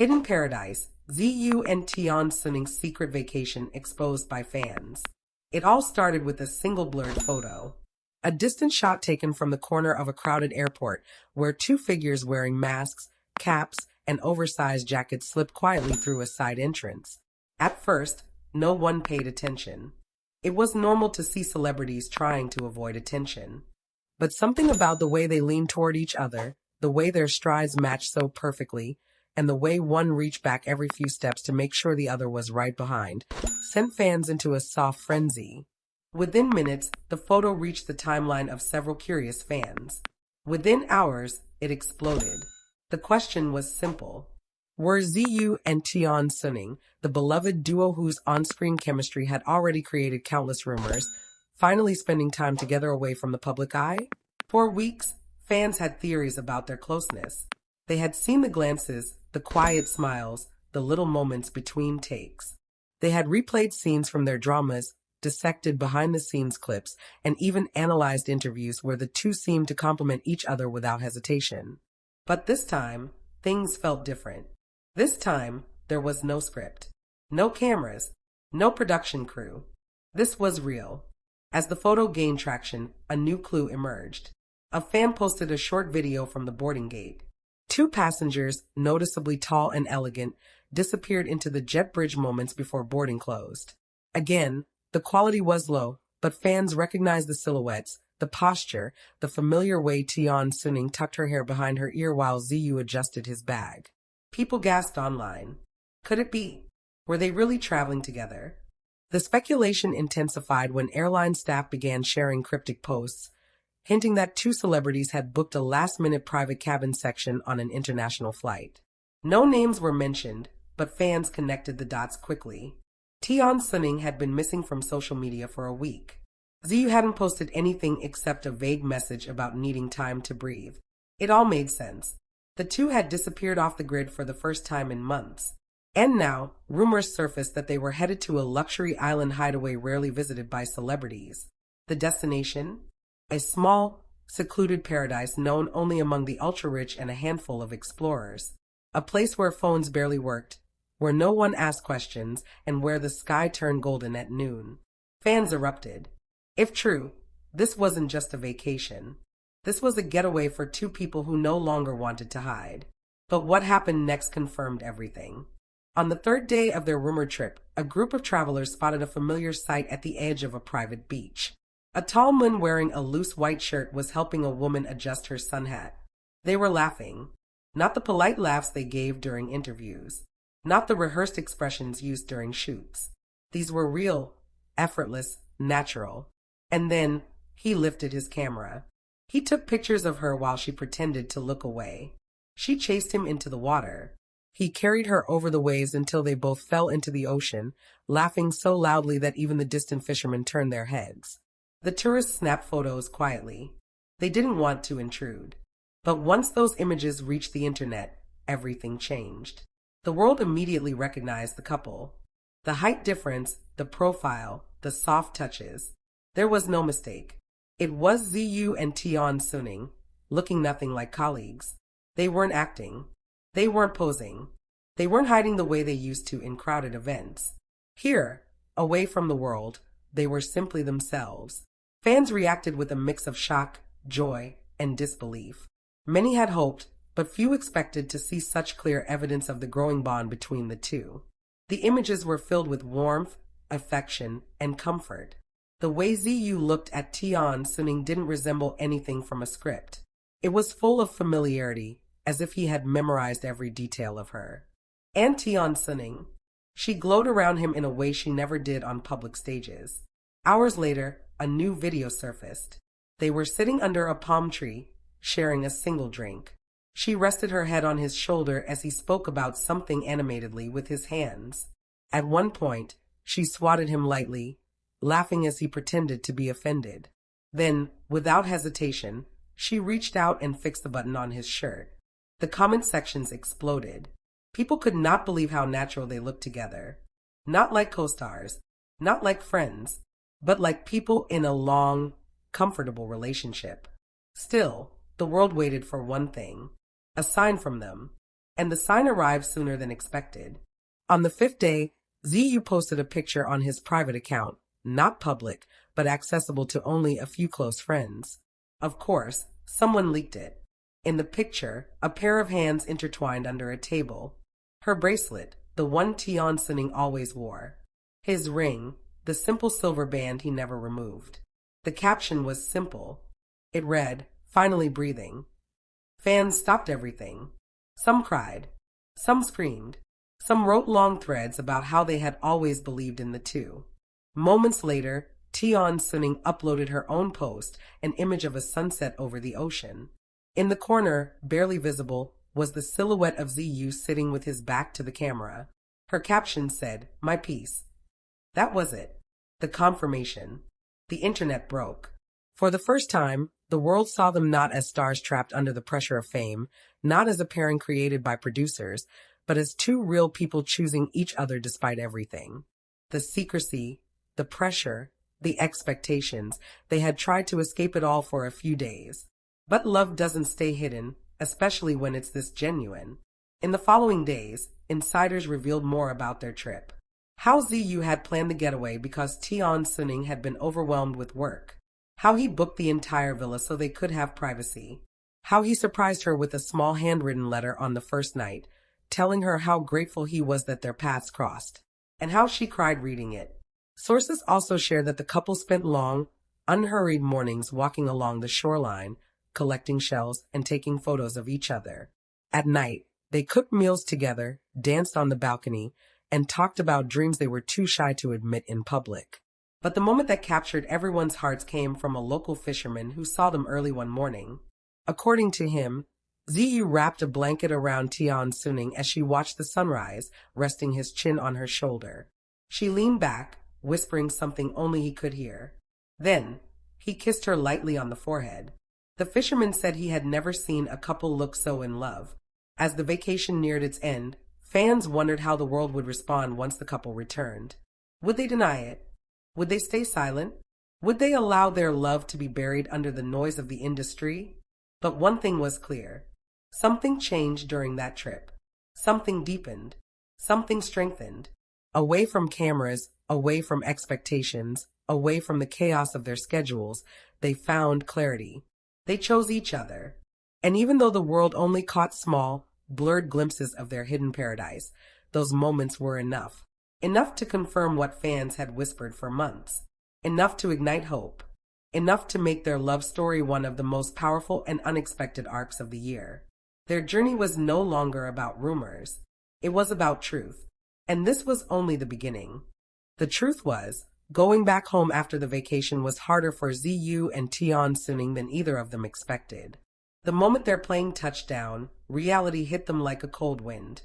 Hidden Paradise, ZU and Tian Xuning's secret vacation exposed by fans. It all started with a single blurred photo. A distant shot taken from the corner of a crowded airport where two figures wearing masks, caps, and oversized jackets slipped quietly through a side entrance. At first, no one paid attention. It was normal to see celebrities trying to avoid attention. But something about the way they leaned toward each other, the way their strides matched so perfectly, and the way one reached back every few steps to make sure the other was right behind, sent fans into a soft frenzy. Within minutes, the photo reached the timeline of several curious fans. Within hours, it exploded. The question was simple. Were ZU and Tian Xuning, the beloved duo whose on-screen chemistry had already created countless rumors, finally spending time together away from the public eye? For weeks, fans had theories about their closeness. They had seen the glances, the quiet smiles, the little moments between takes. They had replayed scenes from their dramas, dissected behind-the-scenes clips, and even analyzed interviews where the two seemed to complement each other without hesitation. But this time, things felt different. This time, there was no script, no cameras, no production crew. This was real. As the photo gained traction, a new clue emerged. A fan posted a short video from the boarding gate. Two passengers, noticeably tall and elegant, disappeared into the jet bridge moments before boarding closed. Again, the quality was low, but fans recognized the silhouettes, the posture, the familiar way Tian Xuning tucked her hair behind her ear while ZU adjusted his bag. People gasped online. Could it be? Were they really traveling together? The speculation intensified when airline staff began sharing cryptic posts, hinting that two celebrities had booked a last-minute private cabin section on an international flight. No names were mentioned, but fans connected the dots quickly. Tian Xuning had been missing from social media for a week. ZU hadn't posted anything except a vague message about needing time to breathe. It all made sense. The two had disappeared off the grid for the first time in months. And now, rumors surfaced that they were headed to a luxury island hideaway rarely visited by celebrities. The destination? A small, secluded paradise known only among the ultra-rich and a handful of explorers. A place where phones barely worked, where no one asked questions, and where the sky turned golden at noon. Fans erupted. If true, this wasn't just a vacation. This was a getaway for two people who no longer wanted to hide. But what happened next confirmed everything. On the third day of their rumored trip, a group of travelers spotted a familiar sight at the edge of a private beach. A tall man wearing a loose white shirt was helping a woman adjust her sun hat. They were laughing. Not the polite laughs they gave during interviews. Not the rehearsed expressions used during shoots. These were real, effortless, natural. And then, he lifted his camera. He took pictures of her while she pretended to look away. She chased him into the water. He carried her over the waves until they both fell into the ocean, laughing so loudly that even the distant fishermen turned their heads. The tourists snapped photos quietly. They didn't want to intrude. But once those images reached the internet, everything changed. The world immediately recognized the couple. The height difference, the profile, the soft touches. There was no mistake. It was ZU and Tian Xuning, looking nothing like colleagues. They weren't acting. They weren't posing. They weren't hiding the way they used to in crowded events. Here, away from the world, they were simply themselves. Fans reacted with a mix of shock, joy, and disbelief. Many had hoped, but few expected to see such clear evidence of the growing bond between the two. The images were filled with warmth, affection, and comfort. The way ZU looked at Tian Xuning didn't resemble anything from a script. It was full of familiarity, as if he had memorized every detail of her. And Tian Xuning. She glowed around him in a way she never did on public stages. Hours later, a new video surfaced. They were sitting under a palm tree, sharing a single drink. She rested her head on his shoulder as he spoke about something animatedly with his hands. At one point, she swatted him lightly, laughing as he pretended to be offended. Then, without hesitation, she reached out and fixed the button on his shirt. The comment sections exploded. People could not believe how natural they looked together. Not like co-stars, not like friends, but like people in a long, comfortable relationship. Still, the world waited for one thing, a sign from them. and the sign arrived sooner than expected. On the fifth day, Ziyu posted a picture on his private account, not public, but accessible to only a few close friends. Of course, someone leaked it. In the picture, a pair of hands intertwined under a table. Her bracelet, the one Tian Xuning always wore. His ring, the simple silver band he never removed. The caption was simple. It read, "Finally breathing." Fans stopped everything. Some cried. Some screamed. Some wrote long threads about how they had always believed in the two. Moments later, Tian Xuning uploaded her own post, an image of a sunset over the ocean. In the corner, barely visible, was the silhouette of Ziyu sitting with his back to the camera. Her caption said, "My piece." That was it. The confirmation. The internet broke. For the first time, the world saw them not as stars trapped under the pressure of fame, not as a pairing created by producers, but as two real people choosing each other despite everything. The secrecy, the pressure, the expectations, they had tried to escape it all for a few days. But love doesn't stay hidden, especially when it's this genuine. In the following days, insiders revealed more about their trip. How Ziyu had planned the getaway because Tian Xuning had been overwhelmed with work. How he booked the entire villa so they could have privacy. How he surprised her with a small handwritten letter on the first night, telling her how grateful he was that their paths crossed. And how she cried reading it. Sources also share that the couple spent long, unhurried mornings walking along the shoreline, collecting shells and taking photos of each other. At night, they cooked meals together, danced on the balcony, and talked about dreams they were too shy to admit in public. But the moment that captured everyone's hearts came from a local fisherman who saw them early one morning. According to him, Ziyu wrapped a blanket around Tian Xuning as she watched the sunrise, resting his chin on her shoulder. She leaned back, whispering something only he could hear. Then, he kissed her lightly on the forehead. The fisherman said he had never seen a couple look so in love. As the vacation neared its end, fans wondered how the world would respond once the couple returned. Would they deny it? Would they stay silent? Would they allow their love to be buried under the noise of the industry? But one thing was clear. Something changed during that trip. Something deepened. Something strengthened. Away from cameras, away from expectations, away from the chaos of their schedules, they found clarity. They chose each other. And even though the world only caught small, blurred glimpses of their hidden paradise, those moments were enough. Enough to confirm what fans had whispered for months. Enough to ignite hope. Enough to make their love story one of the most powerful and unexpected arcs of the year. Their journey was no longer about rumors. It was about truth. And this was only the beginning. The truth was, going back home after the vacation was harder for Ziyu and Tian Xuning than either of them expected. The moment their plane touched down, reality hit them like a cold wind.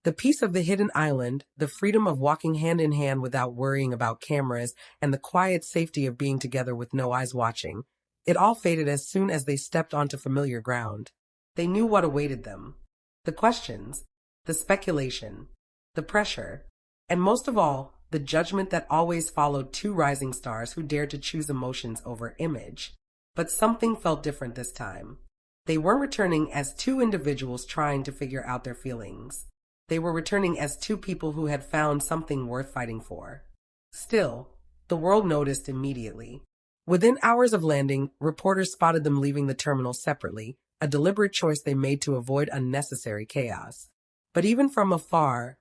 The peace of the hidden island, the freedom of walking hand in hand without worrying about cameras, and the quiet safety of being together with no eyes watching, it all faded as soon as they stepped onto familiar ground. They knew what awaited them. The questions, the speculation, the pressure, and most of all, the judgment that always followed two rising stars who dared to choose emotions over image. But something felt different this time. They weren't returning as two individuals trying to figure out their feelings. They were returning as two people who had found something worth fighting for. Still, the world noticed immediately. Within hours of landing, reporters spotted them leaving the terminal separately, a deliberate choice they made to avoid unnecessary chaos. But even from afar,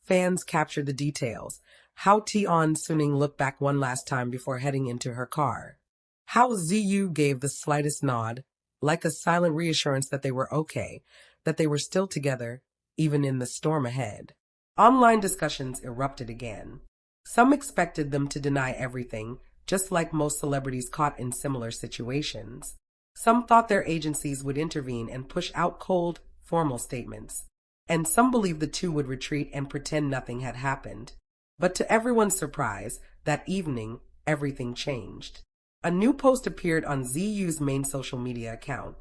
fans captured the details. How Tian Xuning looked back one last time before heading into her car. How Ziyu gave the slightest nod, like a silent reassurance that they were okay, that they were still together, even in the storm ahead. Online discussions erupted again. Some expected them to deny everything, just like most celebrities caught in similar situations. Some thought their agencies would intervene and push out cold, formal statements. And some believed the two would retreat and pretend nothing had happened. But to everyone's surprise, that evening, everything changed. A new post appeared on Ziyu's main social media account.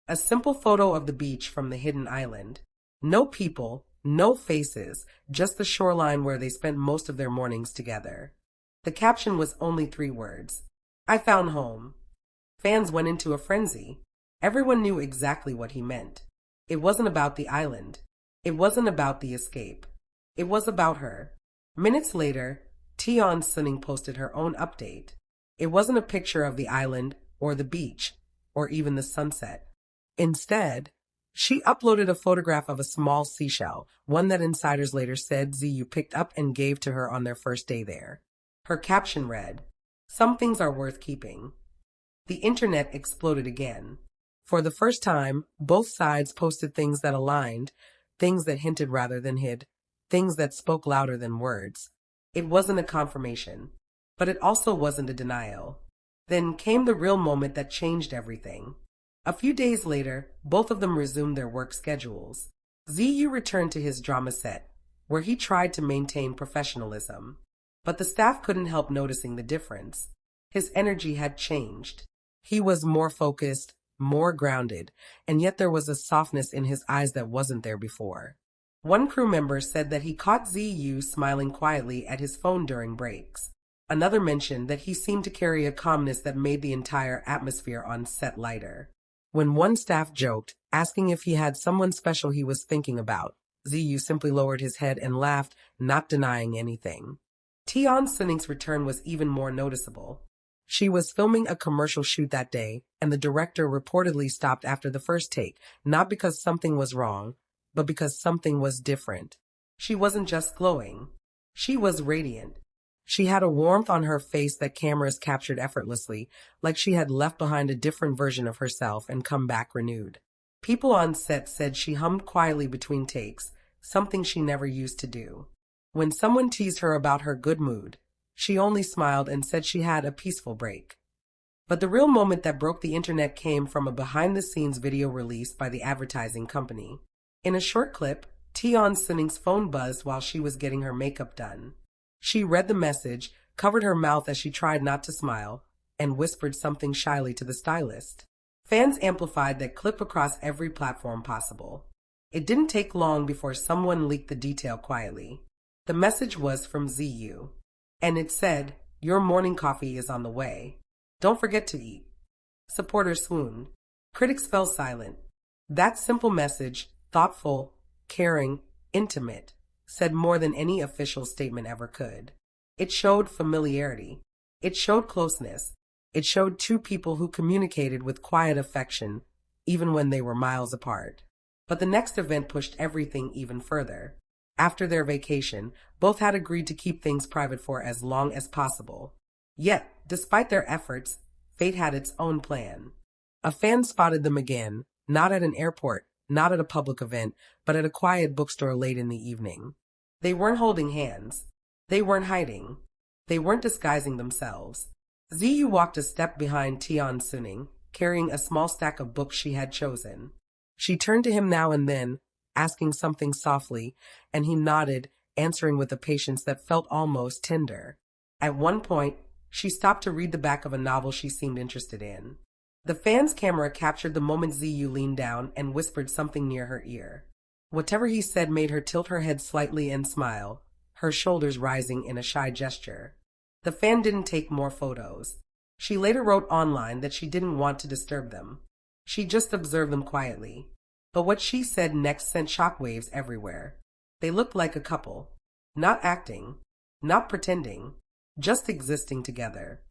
A simple photo of the beach from the hidden island. No people, no faces, just the shoreline where they spent most of their mornings together. The caption was only 3 words. "I found home." Fans went into a frenzy. Everyone knew exactly what he meant. It wasn't about the island. It wasn't about the escape. It was about her. Minutes later, Tian Xuning posted her own update. It wasn't a picture of the island or the beach or even the sunset. Instead, she uploaded a photograph of a small seashell, one that insiders later said Ziyu picked up and gave to her on their first day there. Her caption read, "Some things are worth keeping." The internet exploded again. For the first time, both sides posted things that aligned, things that hinted rather than hid, things that spoke louder than words. It wasn't a confirmation, but it also wasn't a denial. Then came the real moment that changed everything. A few days later, both of them resumed their work schedules. Ziyu returned to his drama set, where he tried to maintain professionalism. But the staff couldn't help noticing the difference. His energy had changed. He was more focused, more grounded, and yet there was a softness in his eyes that wasn't there before. One crew member said that he caught Ziyu smiling quietly at his phone during breaks. Another mentioned that he seemed to carry a calmness that made the entire atmosphere on set lighter. When one staff joked, asking if he had someone special he was thinking about, Ziyu simply lowered his head and laughed, not denying anything. Tian Xuning's return was even more noticeable. She was filming a commercial shoot that day, and the director reportedly stopped after the first take, not because something was wrong, but because something was different. She wasn't just glowing. She was radiant. She had a warmth on her face that cameras captured effortlessly, like she had left behind a different version of herself and come back renewed. People on set said she hummed quietly between takes, something she never used to do. When someone teased her about her good mood, she only smiled and said she had a peaceful break. But the real moment that broke the internet came from a behind-the-scenes video released by the advertising company. In a short clip, Tian Xuning's phone buzzed while she was getting her makeup done. She read the message, covered her mouth as she tried not to smile, and whispered something shyly to the stylist. Fans amplified that clip across every platform possible. It didn't take long before someone leaked the detail quietly. The message was from Ziyu, and it said, "Your morning coffee is on the way. Don't forget to eat." Supporters swooned. Critics fell silent. That simple message, thoughtful, caring, intimate, said more than any official statement ever could. It showed familiarity. It showed closeness. It showed two people who communicated with quiet affection, even when they were miles apart. But the next event pushed everything even further. After their vacation, both had agreed to keep things private for as long as possible. Yet, despite their efforts, fate had its own plan. A fan spotted them again, not at an airport, not at a public event, but at a quiet bookstore late in the evening. They weren't holding hands. They weren't hiding. They weren't disguising themselves. Ziyu walked a step behind Tian Xuning, carrying a small stack of books she had chosen. She turned to him now and then, asking something softly, and he nodded, answering with a patience that felt almost tender. At one point, she stopped to read the back of a novel she seemed interested in. The fan's camera captured the moment Ziyu leaned down and whispered something near her ear. Whatever he said made her tilt her head slightly and smile, her shoulders rising in a shy gesture. The fan didn't take more photos. She later wrote online that she didn't want to disturb them. She just observed them quietly. But what she said next sent shockwaves everywhere. They looked like a couple. Not acting. Not pretending. Just existing together.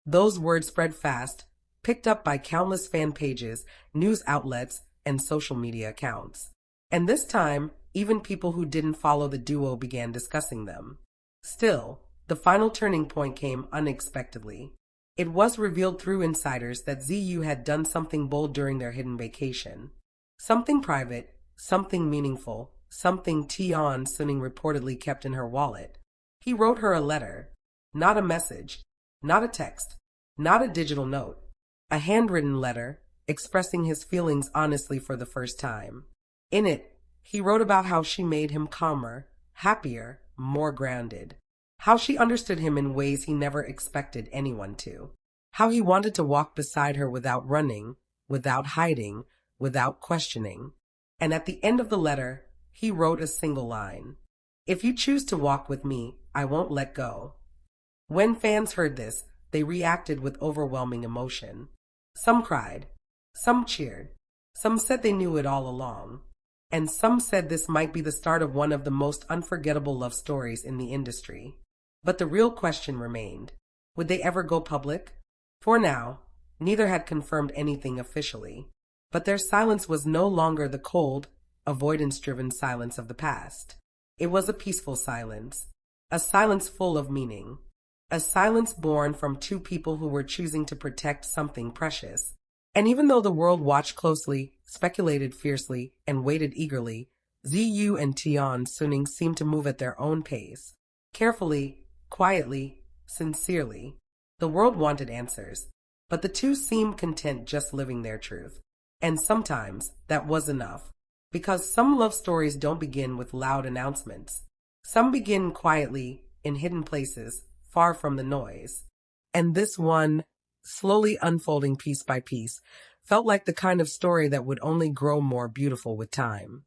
Those words spread fast, picked up by countless fan pages, news outlets, and social media accounts. And this time, even people who didn't follow the duo began discussing them. Still, the final turning point came unexpectedly. It was revealed through insiders that Ziyu had done something bold during their hidden vacation. Something private, something meaningful, something Tian Xuning reportedly kept in her wallet. He wrote her a letter. Not a message. Not a text. Not a digital note. A handwritten letter, expressing his feelings honestly for the first time. In it, he wrote about how she made him calmer, happier, more grounded. How she understood him in ways he never expected anyone to. How he wanted to walk beside her without running, without hiding, without questioning. And at the end of the letter, he wrote a single line. "If you choose to walk with me, I won't let go." When fans heard this, they reacted with overwhelming emotion. Some cried. Some cheered. Some said they knew it all along. and some said this might be the start of one of the most unforgettable love stories in the industry. But the real question remained: would they ever go public? For now, neither had confirmed anything officially. But their silence was no longer the cold, avoidance-driven silence of the past. It was a peaceful silence, a silence full of meaning, a silence born from two people who were choosing to protect something precious. And even though the world watched closely, speculated fiercely, and waited eagerly, Ziyu and Tian Xuning seemed to move at their own pace. Carefully, quietly, sincerely. The world wanted answers, but the two seemed content just living their truth. And sometimes that was enough, because some love stories don't begin with loud announcements. Some begin quietly, in hidden places, far from the noise. And this one, slowly unfolding piece by piece, felt like the kind of story that would only grow more beautiful with time.